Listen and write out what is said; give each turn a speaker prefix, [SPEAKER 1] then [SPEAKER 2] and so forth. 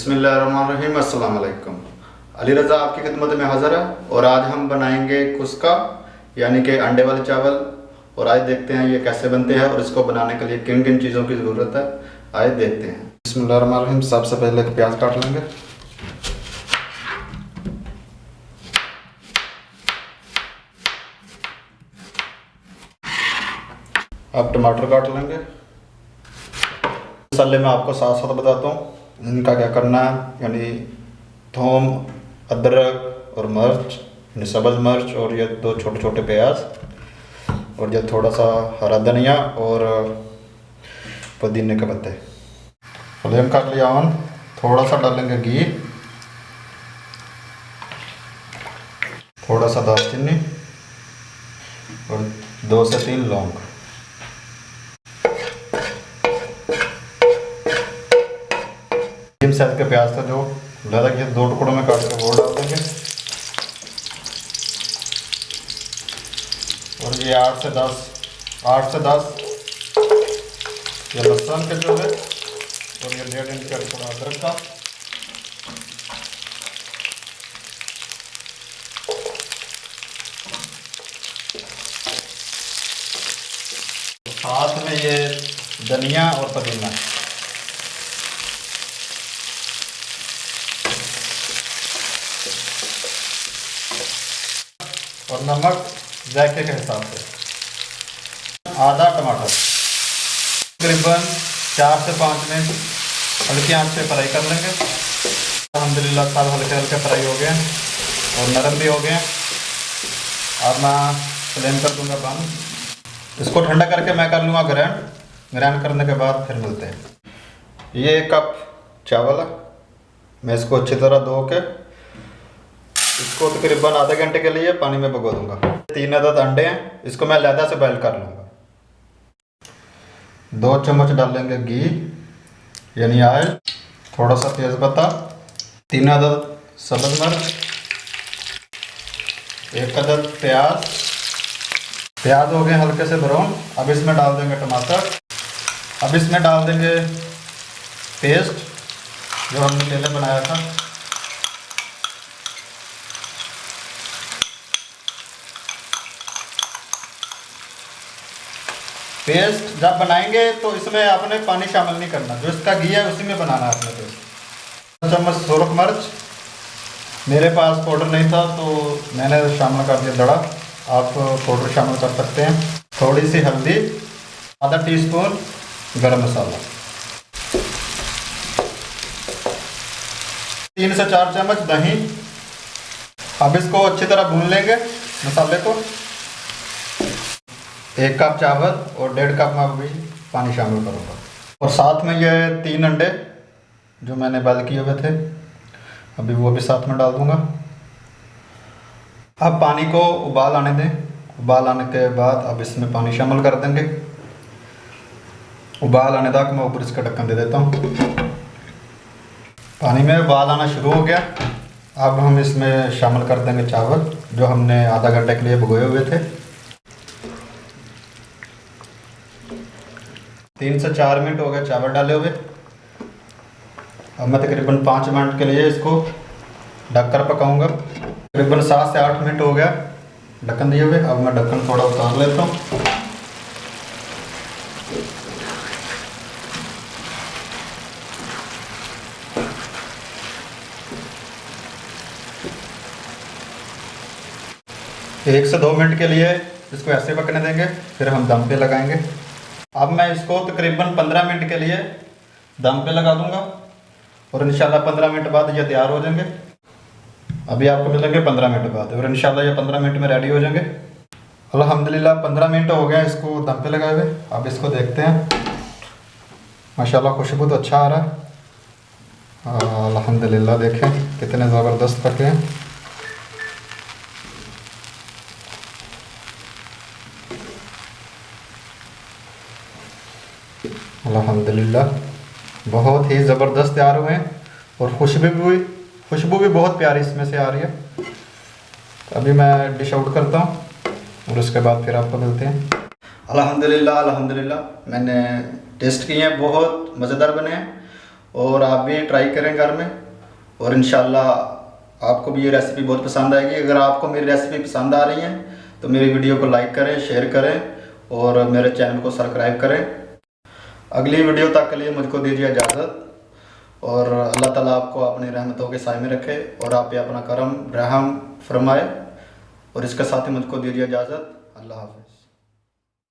[SPEAKER 1] बिस्मिल्लाहिर्रहमानिर्रहीम। अस्सलाम वालेकुम। अली रज़ा आपकी खिदमत में हाज़िर है और आज हम बनाएंगे कुस्का यानी कि अंडे वाले चावल। और आज देखते हैं ये कैसे बनते हैं और इसको बनाने के लिए किन किन चीज़ों की ज़रूरत है, आज देखते हैं। बिस्मिल्लाहिर्रहमानिर्रहीम। सबसे पहले एक प्याज काट लेंगे। अब टमाटर काट लेंगे। मसाले में आपको साथ साथ बताता हूँ इनका क्या करना है, यानी थूम, अदरक और मिर्च, यानी सब्ज़ मिर्च, और ये 2 छोटे छोटे प्याज, और ये थोड़ा सा हरा धनिया और पुदीने के पत्ते। फ्लेम कर लिया ऑन। थोड़ा सा डालेंगे घी, थोड़ा सा दालचीनी और 2 से 3 लौंग। साइज के प्याज था जो ज़्यादा ये 2 टुकड़ों में काट के वो डाल देंगे। और ये 8 से 10 ये लहसुन के जो है, और ये 1.5 इंच का टुकड़ा अदरक का। साथ में ये धनिया और पुदीना। और नमक जायके के हिसाब से। आधा टमाटर। तकरीबन 4 से 5 मिनट हल्की आंच पे फ्राई कर लेंगे। अल्हम्दुलिल्लाह सब हल्के हल्के फ्राई हो गए और नरम भी हो गए। अब मैं फ्लेम कर दूंगा बंद। इसको ठंडा करके मैं कर लूँगा ग्राइंड करने के बाद फिर मिलते हैं। ये 1 कप चावल है। मैं इसको अच्छी तरह धो के इसको तकरीबन आधे घंटे के लिए पानी में भिगो दूंगा। 3 अदद अंडे हैं, इसको मैं अलहदा से बॉयल कर लूँगा। 2 चम्मच डालेंगे घी यानी ऑयल, थोड़ा सा तेज़पत्ता, 3 अदद सब्ज़ मिर्च, 1 अदद प्याज हो गए हल्के से ब्राउन। अब इसमें डाल देंगे टमाटर। अब इसमें डाल देंगे पेस्ट जो हमने पहले बनाया था। पेस्ट जब बनाएंगे तो इसमें आपने पानी शामिल नहीं करना, जो इसका घी है उसी में बनाना है आपने पेस्ट। 2 चम्मच सुरख मिर्च, मेरे पास पाउडर नहीं था तो मैंने शामिल कर दिया दड़ा, आप पाउडर शामिल कर सकते हैं। थोड़ी सी हल्दी, आधा टीस्पून गरम मसाला, 3 से 4 चम्मच दही। अब इसको अच्छी तरह भून लेंगे मसाले को। 1 कप चावल और 1.5 कप में भी पानी शामिल करूँगा। और साथ में ये 3 अंडे जो मैंने बॉयल किए हुए थे, अभी वो भी साथ में डाल दूँगा। अब पानी को उबाल आने दें। उबाल आने के बाद अब इसमें पानी शामिल कर देंगे। उबाल आने तक मैं ऊपर इसका ढक्कन दे देता हूँ। पानी में उबाल आना शुरू हो गया। अब हम इसमें शामिल कर देंगे चावल जो हमने आधा घंटे के लिए भिगोए हुए थे। 3 से 4 मिनट हो गए चावल डाले हुए। अब मैं तकरीबन 5 मिनट के लिए इसको ढककर पकाऊंगा। तकरीबन 7 से 8 मिनट हो गया ढक्कन दिए हुए। अब मैं ढक्कन थोड़ा उतार लेता हूँ। एक से 2 मिनट के लिए इसको ऐसे पकने देंगे, फिर हम दम पे लगाएंगे। अब मैं इसको तकरीबन 15 मिनट के लिए दम पे लगा दूंगा और इंशाल्लाह 15 मिनट बाद ये तैयार हो जाएंगे। अभी आपको मिलेंगे 15 मिनट बाद और इंशाल्लाह ये 15 मिनट में रेडी हो जाएंगे। अल्हम्दुलिल्लाह 15 मिनट हो गए इसको दम पे लगाए हुए। अब इसको देखते हैं। माशाल्लाह खुशबू तो अच्छा आ रहा है। अल्हम्दुलिल्लाह देखें कितने ज़बरदस्त पके हैं। अल्हम्दुलिल्लाह बहुत ही ज़बरदस्त तैयार हुए हैं और खुशबू भी बहुत प्यारी इसमें से आ रही है। अभी मैं डिश आउट करता हूँ और उसके बाद फिर आपको मिलते हैं। अल्हम्दुलिल्लाह मैंने टेस्ट किए हैं, बहुत मज़ेदार बने हैं और आप भी ट्राई करें घर में, और इंशाल्लाह आपको भी ये रेसिपी बहुत पसंद आएगी। अगर आपको मेरी रेसिपी पसंद आ रही है तो मेरी वीडियो को लाइक करें, शेयर करें और मेरे चैनल को सब्सक्राइब करें। अगली वीडियो तक के लिए मुझको दीजिए इजाज़त, और अल्लाह ताला आपको अपनी रहमतों के साए में रखे और आप पे अपना करम रहम फरमाए। और इसके साथ ही मुझको दीजिए इजाज़त। अल्लाह हाफ़िज़।